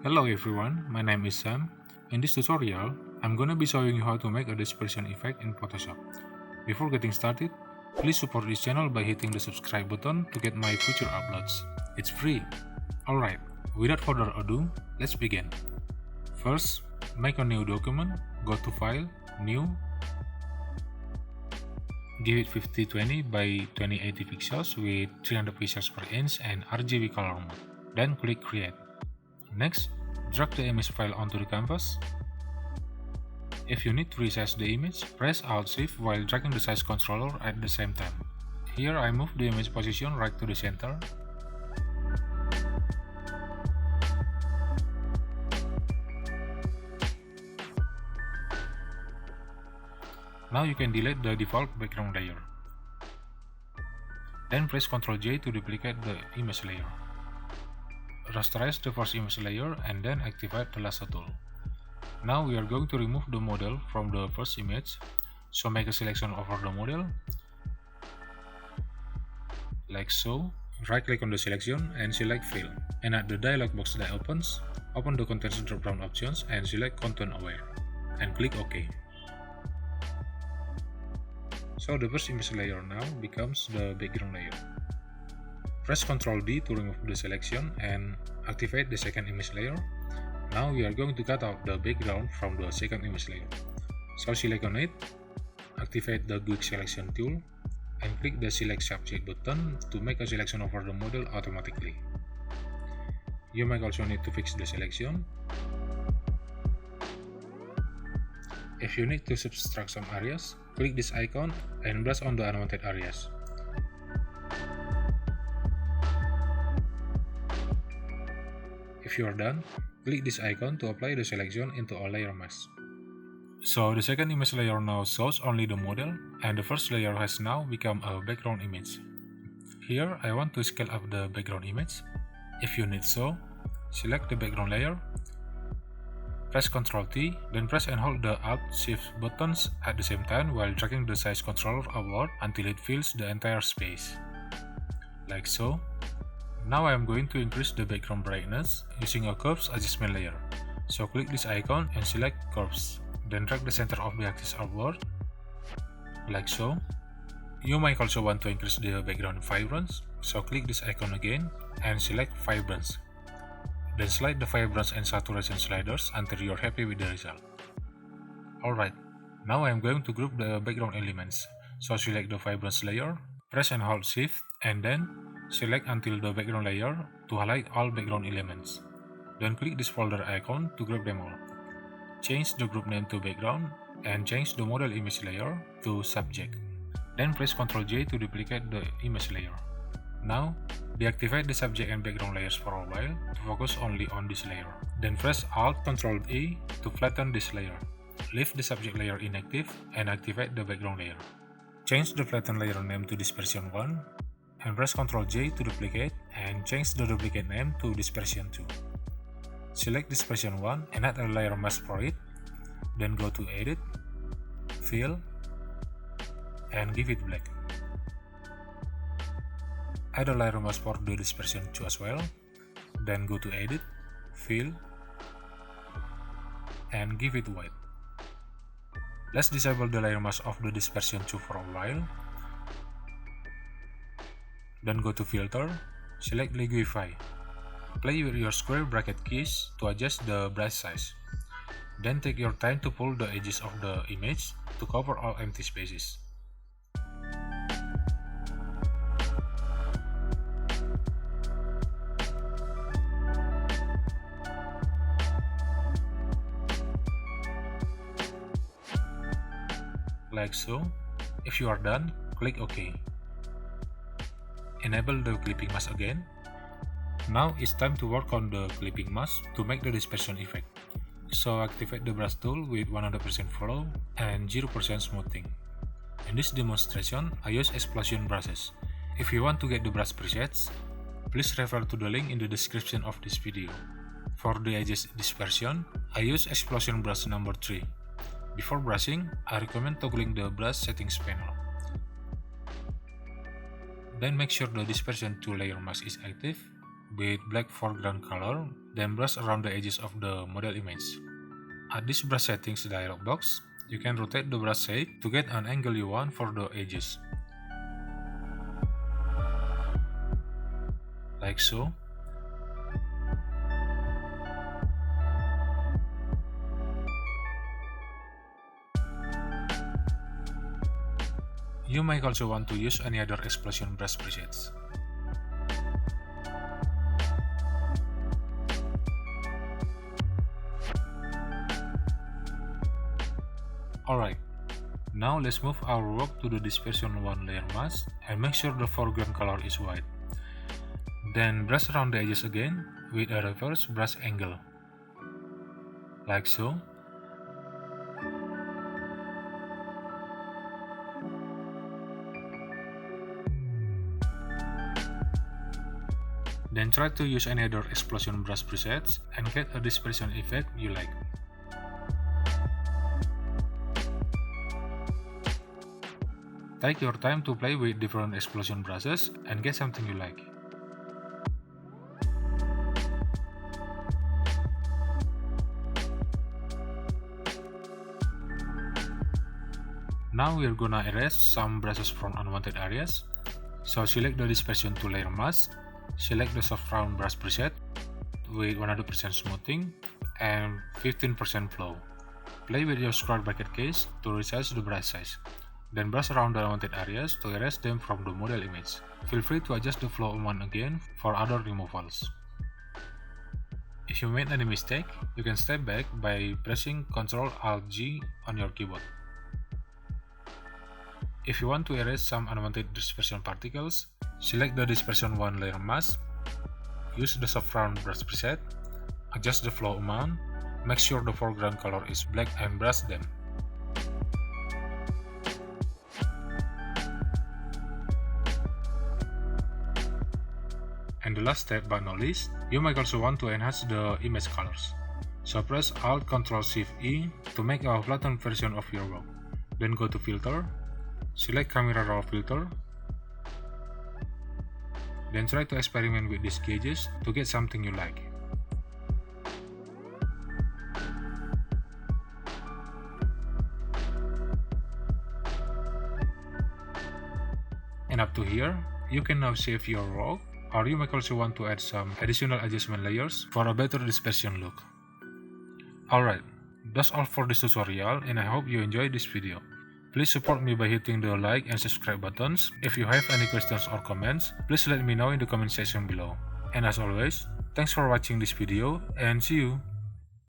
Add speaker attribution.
Speaker 1: Hello everyone, my name is Sam. In this tutorial, I'm gonna be showing you how to make a dispersion effect in Photoshop. Before getting started, please support this channel by hitting the subscribe button to get my future uploads. It's free. Alright, without further ado, let's begin. First, make a new document, go to File, New, give it 5020 by 2080 pixels with 300 pixels per inch and RGB color mode. Then click Create. Next, drag the image file onto the canvas. If you need to resize the image, press Alt-Shift while dragging the size controller at the same time. Here I move the image position right to the center. Now you can delete the default background layer. Then press Ctrl J to duplicate the image layer. Rasterize the first image layer and then activate the lasso tool. Now we are going to remove the model from the first image, so make a selection over the model, like so. Right click on the selection and select Fill, and at the dialog box that opens, open the Contents drop-down options and select Content Aware, and click OK. So the first image layer now becomes the background layer. Press Ctrl D to remove the selection and activate the second image layer. Now we are going to cut out the background from the second image layer. So select on it, activate the Quick Selection tool, and click the Select Subject button to make a selection over the model automatically. You might also need to fix the selection. If you need to subtract some areas, click this icon and brush on the unwanted areas. If you are done, click this icon to apply the selection into a layer mask. So the second image layer now shows only the model, and the first layer has now become a background image. Here I want to scale up the background image. If you need so, select the background layer, press Ctrl T, then press and hold the Alt-Shift buttons at the same time while dragging the size controller upward until it fills the entire space. Like so. Now I am going to increase the background brightness using a curves adjustment layer. So click this icon and select curves, then drag the center of the axis upward, like so. You might also want to increase the background vibrance, so click this icon again and select vibrance. Then slide the vibrance and saturation sliders until you are happy with the result. Alright, now I am going to group the background elements. So select the vibrance layer, press and hold Shift, and then select until the background layer to highlight all background elements. Then click this folder icon to group them all. Change the group name to background and change the model image layer to subject. Then press Ctrl J to duplicate the image layer. Now, deactivate the subject and background layers for a while to focus only on this layer. Then press Alt Ctrl E to flatten this layer. Leave the subject layer inactive and activate the background layer. Change the flatten layer name to Dispersion 1 and press Ctrl J to duplicate and change the duplicate name to Dispersion 2. Select Dispersion 1 and add a layer mask for it. Then go to Edit, Fill, and give it black. Add a layer mask for the Dispersion 2 as well. Then go to Edit, Fill, and give it white. Let's disable the layer mask of the Dispersion 2 for a while. Then go to Filter, select Liquify. Play with your square bracket keys to adjust the brush size. Then take your time to pull the edges of the image to cover all empty spaces. Like so. If you are done, click OK. Enable the clipping mask again. Now it's time to work on the clipping mask to make the dispersion effect. So activate the brush tool with 100% flow and 0% smoothing. In this demonstration, I use explosion brushes. If you want to get the brush presets, please refer to the link in the description of this video. For the edges dispersion, I use explosion brush number 3. Before brushing, I recommend toggling the brush settings panel. Then make sure the Dispersion 2 layer mask is active with black foreground color, then brush around the edges of the model image. At this brush settings dialog box, you can rotate the brush shape to get an angle you want for the edges. Like so. You might also want to use any other explosion brush presets. Alright, now let's move our work to the Dispersion 1 layer mask and make sure the foreground color is white. Then brush around the edges again with a reverse brush angle. Like so. Then try to use any other explosion brush presets and get a dispersion effect you like. Take your time to play with different explosion brushes and get something you like. Now we're gonna erase some brushes from unwanted areas. So select the Dispersion 2 layer mask, select the soft round brush preset with 100% smoothing and 15% flow. Play with your square bracket case to resize the brush size. Then brush around the unwanted areas to erase them from the model image. Feel free to adjust the flow amount again for other removals. If you made any mistake, you can step back by pressing Ctrl-Alt-G on your keyboard. If you want to erase some unwanted dispersion particles, select the Dispersion 1 layer mask, use the soft round brush preset, adjust the flow amount, make sure the foreground color is black and brush them. And the last step but not least, you might also want to enhance the image colors. So press Alt-Ctrl-Shift-E to make a flattened version of your work. Then go to Filter, select Camera Raw Filter, then try to experiment with these gauges to get something you like. And up to here, you can now save your work, or you might also want to add some additional adjustment layers for a better dispersion look. Alright, that's all for this tutorial and I hope you enjoyed this video. Please support me by hitting the like and subscribe buttons. If you have any questions or comments, please let me know in the comment section below. And as always, thanks for watching this video and see you!